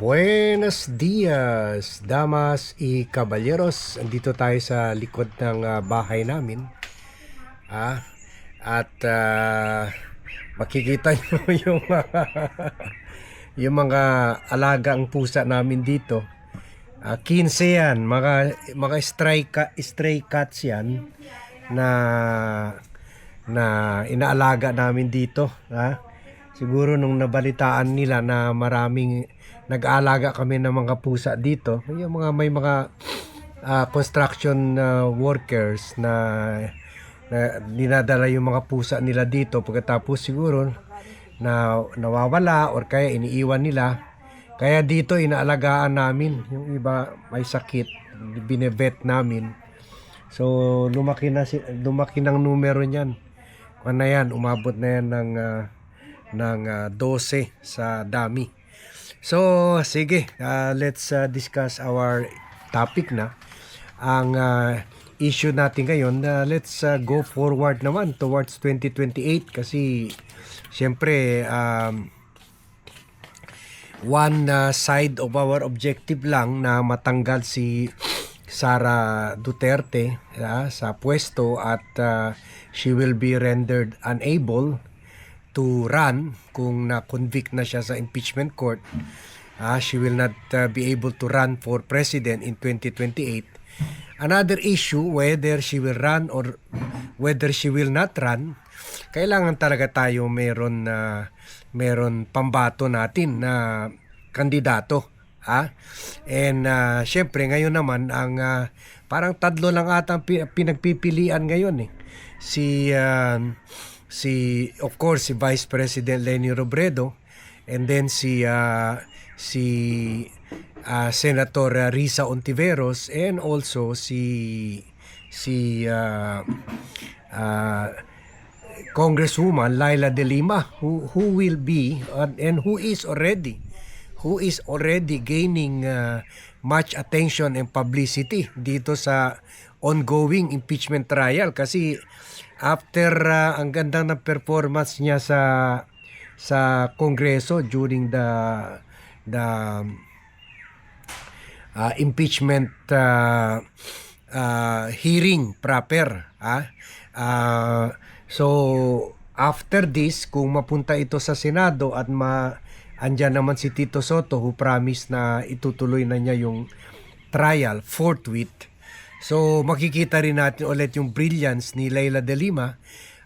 Buenos dias, damas y caballeros. Andito tayo sa likod ng bahay namin. Ah, at makikita nyo yung mga alagang pusa namin dito. 15 yan, mga stray cats yan na inaalaga namin dito. Siguro nung nabalitaan nila na maraming nag-aalaga kami ng mga pusa dito, yung may mga construction workers na dinadala yung mga pusa nila dito, pagkatapos siguro na nawawala or kaya iniiwan nila. Kaya dito inaalagaan namin. Yung iba may sakit, binevet namin. So lumaki ng numero niyan. Kung na yan, umabot na yan ng 12 sa dami. So sige, let's discuss our topic na. Ang issue natin ngayon, let's go forward naman towards 2028 kasi siyempre one side of our objective lang na matanggal si Sara Duterte sa pwesto at she will be rendered unable to run kung na-convict na siya sa impeachment court. She will not be able to run for president in 2028. Another issue, whether she will run or whether she will not run, kailangan talaga tayo meron pambato natin na kandidato. And syempre ngayon naman ang parang tatlo lang ata pinagpipilian ngayon of course si Vice President Leni Robredo, and then si Senator Risa Ontiveros, and also si Congresswoman Laila De Lima, who will be and who is already gaining much attention and publicity dito sa ongoing impeachment trial kasi after ang ganda ng performance niya sa Kongreso during the impeachment hearing proper. So after this, kung mapunta ito sa Senado at andyan naman si Tito Soto who promised na itutuloy na niya yung trial forthwith. So makikita rin natin ulit yung brilliance ni Laila De Lima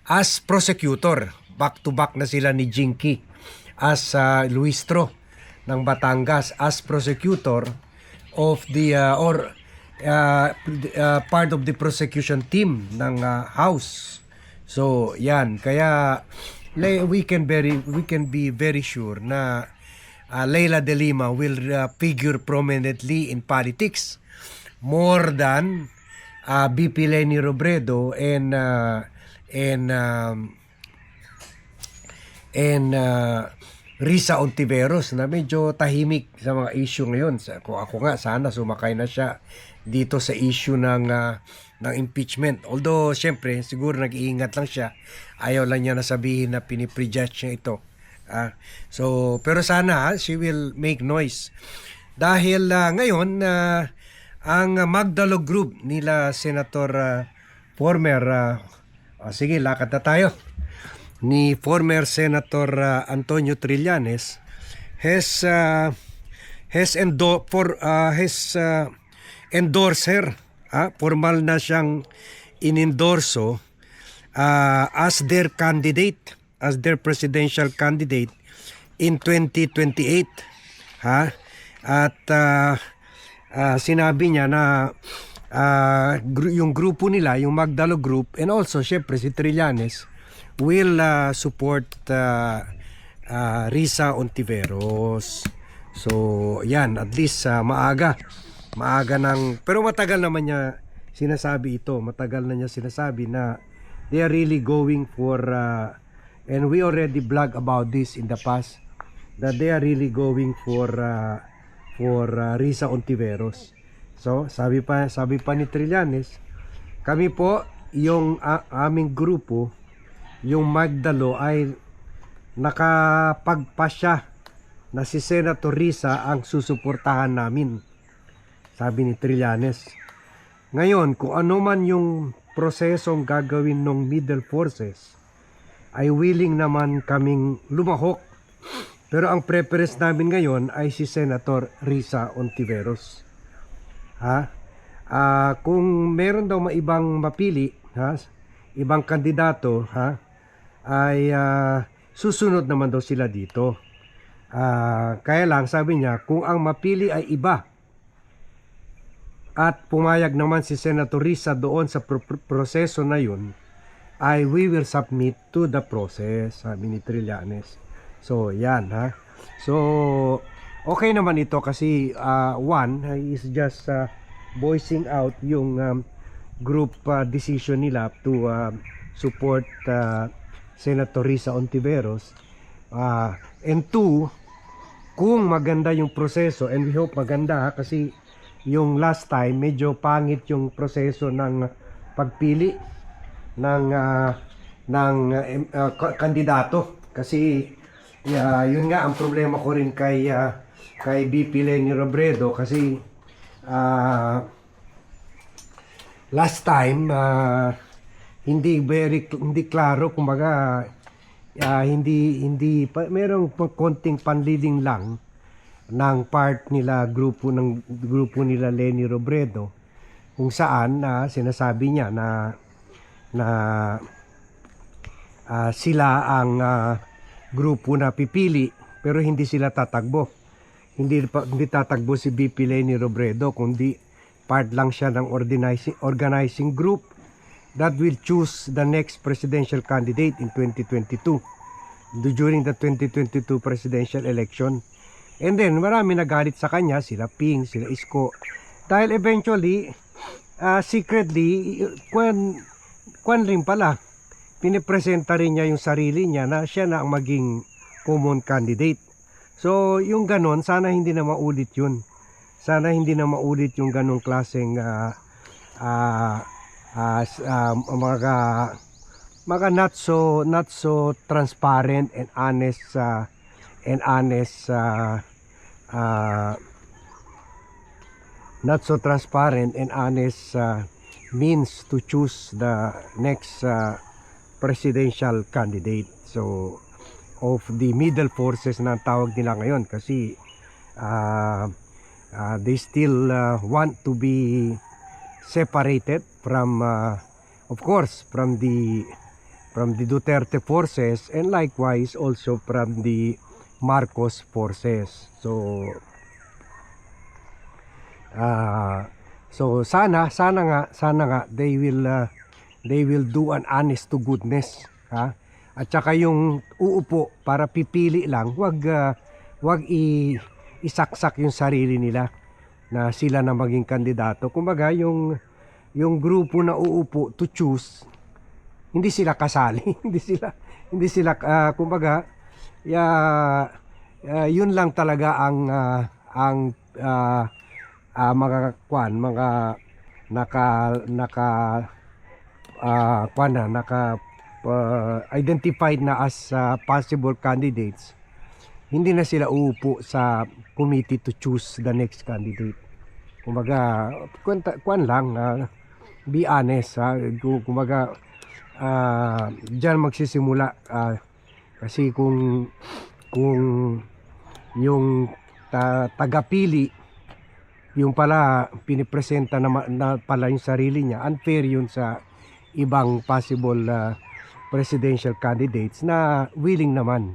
as prosecutor. Back to back na sila ni Jinky as Luistro ng Batangas as prosecutor of the part of the prosecution team ng House. So yan, kaya we can be very sure na Laila De Lima will figure prominently in politics more than BP Leni Robredo and Risa Ontiveros na medyo tahimik sa mga issue ngayon. Kung ako nga, sana sumakay na siya dito sa issue ng impeachment. Although, syempre, siguro nag-iingat lang siya. Ayaw lang niya na sabihin na piniprejudge niya ito. Pero sana she will make noise. Dahil ngayon, ang Magdalo Group nila Senator sige, lakad na tayo. Ni former Senator Antonio Trillanes has endorsed her. Formal na siyang inendorso as their candidate, as their presidential candidate in 2028. At sinabi niya na yung grupo nila, yung Magdalo Group, and also syempre si Trillanes will support Risa Ontiveros. So yan, at least maaga pero matagal naman niya sinasabi ito. Matagal na niya sinasabi na they are really going for and we already blog about this in the past, that they are really going for Risa Ontiveros. So sabi pa ni Trillanes, kami po yung aming grupo, yung Magdalo ay nakapagpasya na si Senator Risa ang susuportahan namin, sabi ni Trillanes. Ngayon, kung ano man yung prosesong gagawin ng Middle Forces, ay willing naman kaming lumahok. Pero ang preference namin ngayon ay si Senator Risa Ontiveros. Kung meron daw maibang mapili, ibang kandidato, ay susunod naman daw sila dito. Kaya lang sabi niya, kung ang mapili ay iba at pumayag naman si Senator Risa doon sa proseso na yun, I we will submit to the process, sabi ni Trillanes. So yan, so okay naman ito kasi one is just voicing out yung group decision nila to support Senator Risa Ontiveros, and two, kung maganda yung proseso, and we hope maganda kasi yung last time medyo pangit yung proseso ng pagpili ng kandidato kasi yun nga ang problema ko rin kay BP Leni Robredo kasi last time hindi klaro, kumbaga hindi merong konting panliling lang ng part nila grupo nila Leni Robredo, kung saan sinasabi niya na sila ang grupo na pipili pero hindi sila tatakbo. Hindi tatakbo si BP Leni Robredo, kundi part lang siya ng organizing group that will choose the next presidential candidate in 2022 during the 2022 presidential election. And then marami nagalit sa kanya, sila Ping, sila Isko, dahil eventually secretly kwan rin pala, pinipresenta rin niya yung sarili niya na siya na ang maging common candidate. So yung ganon, sana hindi na maulit yun. Sana hindi na maulit yung ganong klaseng mga not so transparent and honest not so transparent and honest means to choose the next presidential candidate. So of the middle forces na tawag nila ngayon kasi they still want to be separated from of course from the Duterte forces, and likewise also from the Marcos forces. So sana nga they will do an honest to goodness, at saka yung uupo para pipili lang, wag isaksak yung sarili nila na sila na maging kandidato. Kumbaga yung grupo na uupo to choose, hindi sila kasali. hindi sila kumbaga yun lang talaga ang mga identified na as possible candidates. Hindi na sila uupo sa committee to choose the next candidate. Kumbaga be honest, kumbaga diyan magsisimula, kasi kung yung tagapili yung pala pinipresenta na pala yung sarili niya, unfair yun sa ibang possible presidential candidates na willing naman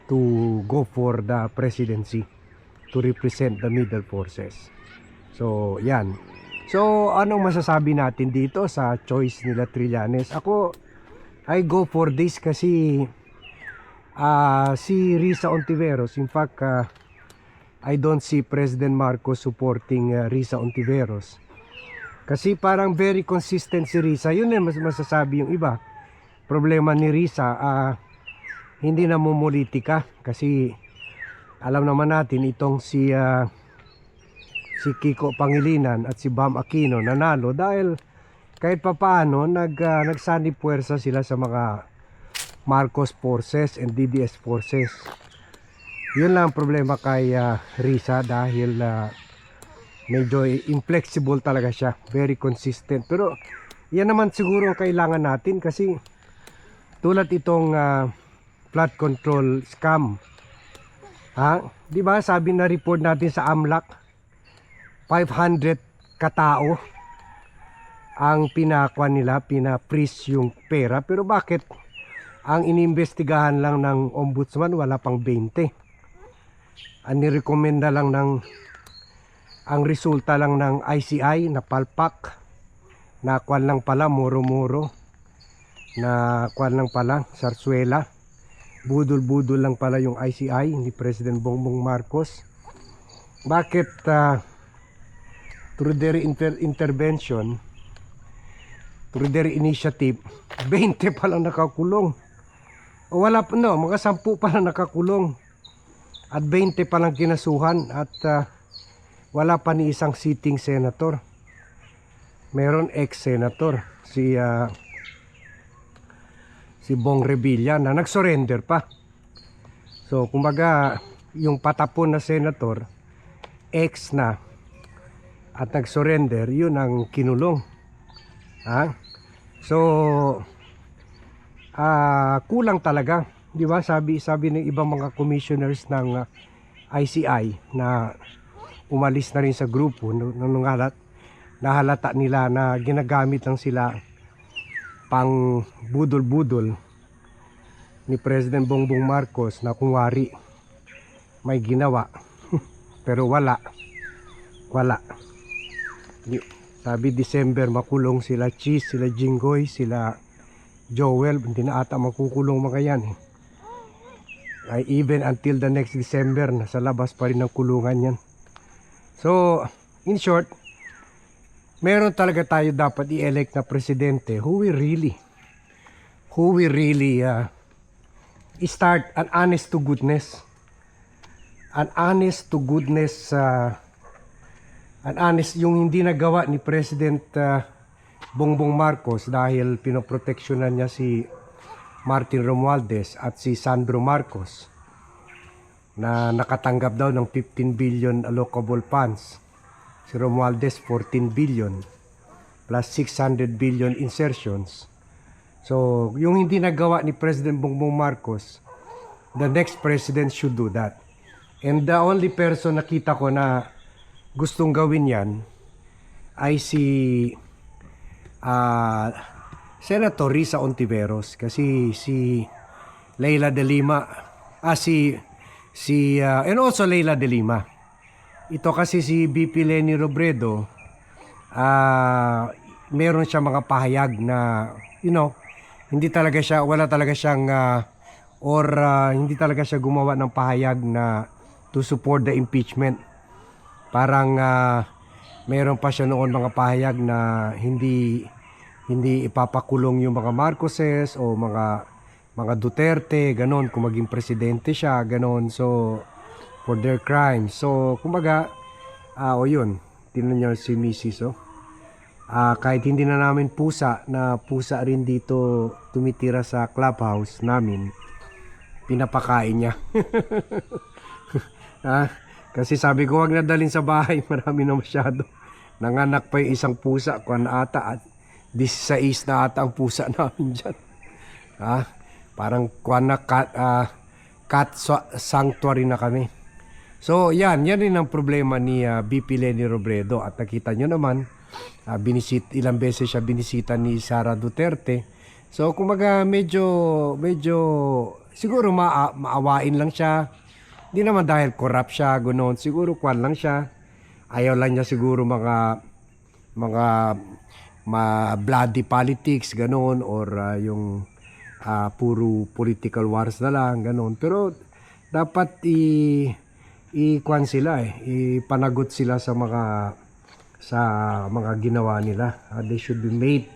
to go for the presidency to represent the middle forces. So yan. So anong masasabi natin dito sa choice nila Trillanes? Ako, I go for this kasi si Risa Ontiveros, in fact I don't see President Marcos supporting Risa Ontiveros. Kasi parang very consistent si Risa. Yun yung masasabi yung iba. Problema ni Risa, hindi na mumulitika. Kasi alam naman natin itong si Kiko Pangilinan at si Bam Aquino nanalo dahil kahit papaano nagsanib puwersa sila sa mga Marcos forces and DDS forces. Yun lang ang problema kay Risa dahil medyo inflexible talaga siya, very consistent. Pero yan naman siguro ang kailangan natin kasi tulad itong flood control scam. Di ba sabi na report natin sa AMLAC 500 katao ang pinakwan nila, pina-freeze yung pera. Pero bakit ang inimbestigahan lang ng ombudsman wala pang 20? Ang nirekomenda lang ang resulta lang ng ICI na palpak, na kwan lang pala, muro-muro, na kwan lang pala, sarsuela, budol-budol lang pala yung ICI ni President Bongbong Marcos. Bakit through their intervention, through their initiative, 20 pa lang nakakulong? O wala pa, no, mga 10 pa lang nakakulong at 20 pa lang kinasuhan at wala pa ni isang sitting senator. Meron ex-senator si Bong Revilla na nag-surrender pa. So kumbaga yung patapon na senator ex na at nag-surrender, yun ang kinulong. So kulang talaga, di ba? Sabi ng ibang mga commissioners ng ICI na umalis na rin sa grupo nung nahalata nila na ginagamit lang sila pang budol-budol ni President Bongbong Marcos na kunwari may ginawa pero wala. Sabi December makulong sila Cheese, sila Jinggoy, sila Joel, hindi na ata makukulong mga yan ay even until the next December nasa labas pa rin ng kulungan yan. So in short, meron talaga tayo dapat i-elect na presidente who will really start an honest to goodness yung hindi nagawa ni President Bongbong Marcos dahil pinoproteksyonan niya si Martin Romualdez at si Sandro Marcos na nakatanggap daw ng 15 billion allocable funds. Si Romualdez 14 billion plus 600 billion insertions. So yung hindi nagawa ni President Bongbong Marcos, the next president should do that. And the only person nakita ko na gustong gawin yan ay si Senator Risa Ontiveros, kasi si Leila de Lima and also Leila de Lima. Ito kasi si BP Leni Robredo, meron siya mga pahayag na hindi talaga siya hindi talaga siya gumawa ng pahayag na to support the impeachment. Parang meron pa siya noon mga pahayag na hindi ipapakulong yung mga Marcoses o mga Duterte, ganon, kung maging presidente siya, ganon. So for their crimes. So kumbaga yun, tingnan niyo si Mrs. Kahit hindi na namin pusa rin dito tumitira sa clubhouse namin, pinapakain niya. Kasi sabi ko wag na dalhin sa bahay, marami na masyado. Nanganak pa yung isang pusa, kuan ata at 16 na ata ang pusa namin dyan. Parang kuan na cat sanctuary na kami. So yan rin ang problema ni BP Leni Robredo. At nakita nyo naman, ilang beses siya binisita ni Sara Duterte. So kumaga medyo siguro maawain lang siya. Hindi naman dahil corrupt siya, ganoon. Siguro kuan lang siya. Ayaw lang niya siguro mga bloody politics, ganoon, or yung puro political wars na lang, ganoon. Pero dapat i-kuan sila ipanagot sila sa mga ginawa nila. They should be made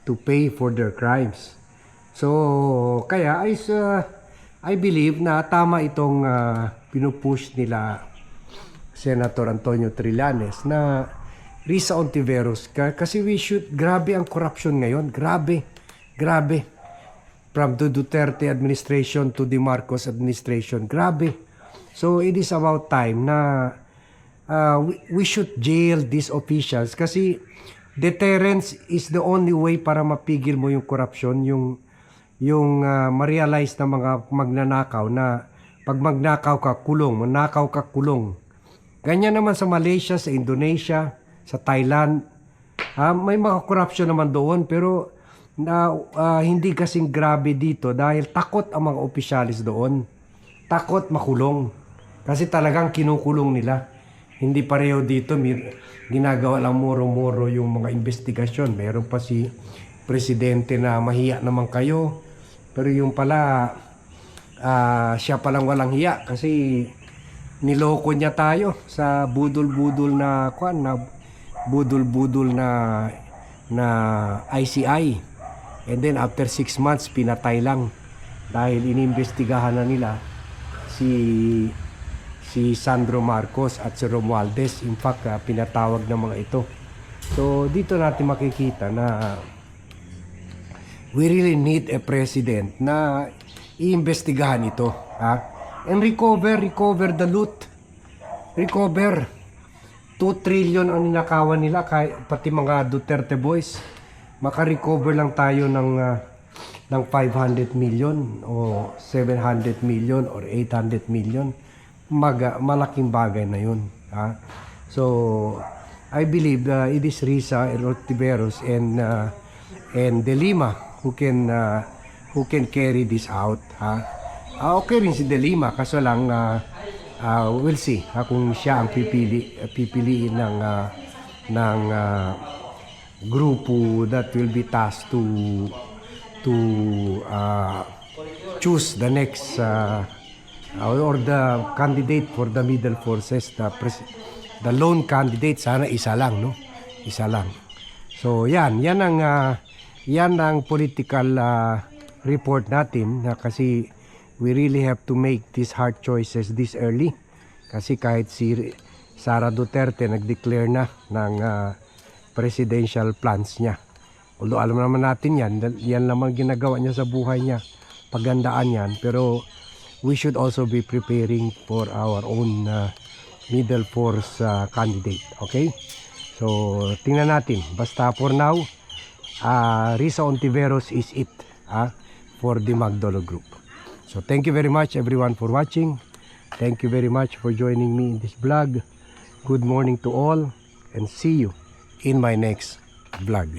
to pay for their crimes. So kaya I believe na tama itong pinupush nila Senator Antonio Trillanes na Risa Ontiveros kasi grabe ang corruption ngayon, grabe from the Duterte administration to the Marcos administration, grabe. So it is about time na we should jail these officials kasi deterrence is the only way para mapigil mo yung corruption, yung ma-realize na mga magnanakaw na pag magnakaw ka, kulong, manakaw ka, kulong. Ganyan naman sa Malaysia, sa Indonesia, sa Thailand. May mga corruption naman doon pero hindi kasing grabe dito dahil takot ang mga opisyalis doon. Takot makulong. Kasi talagang kinukulong nila. Hindi pareho dito, ginagawa lang muro-muro yung mga investigasyon. Meron pa si presidente na mahiya naman kayo. Pero yung pala, siya palang walang hiya kasi niloko niya tayo sa budol-budol na budol-budol na ICI. And then after 6 months, pinatay lang dahil inimbestigahan na nila si Sandro Marcos at si Romualdez. In fact, pinatawag ng mga ito. So dito natin makikita na we really need a president na iimbestigahan ito, and recover the loot. Recover 2 trillion ang ninakawan nila, pati mga Duterte boys. Maka-recover lang tayo ng 500 million o 700 million or 800 million. Malaking bagay na yun. So I believe it is Risa Ortiveros and De Lima who can carry this out. Okay rin si De Lima, kaso lang we'll see kung siya ang pipiliin ng grupo that will be tasked to choose the next or the candidate for the middle forces, the lone candidate. Sana isa lang, no? Isa lang. So yan ang political report natin kasi we really have to make these hard choices this early. Kasi kahit si Sara Duterte nag-declare na ng presidential plans niya. Although alam naman natin yan naman ginagawa niya sa buhay niya. Pagandaan yan. Pero we should also be preparing for our own middle force candidate. Okay? So, tingnan natin. Basta for now, Risa Ontiveros is it for the Magdolo Group. So, thank you very much everyone for watching. Thank you very much for joining me in this vlog. Good morning to all and see you in my next vlog.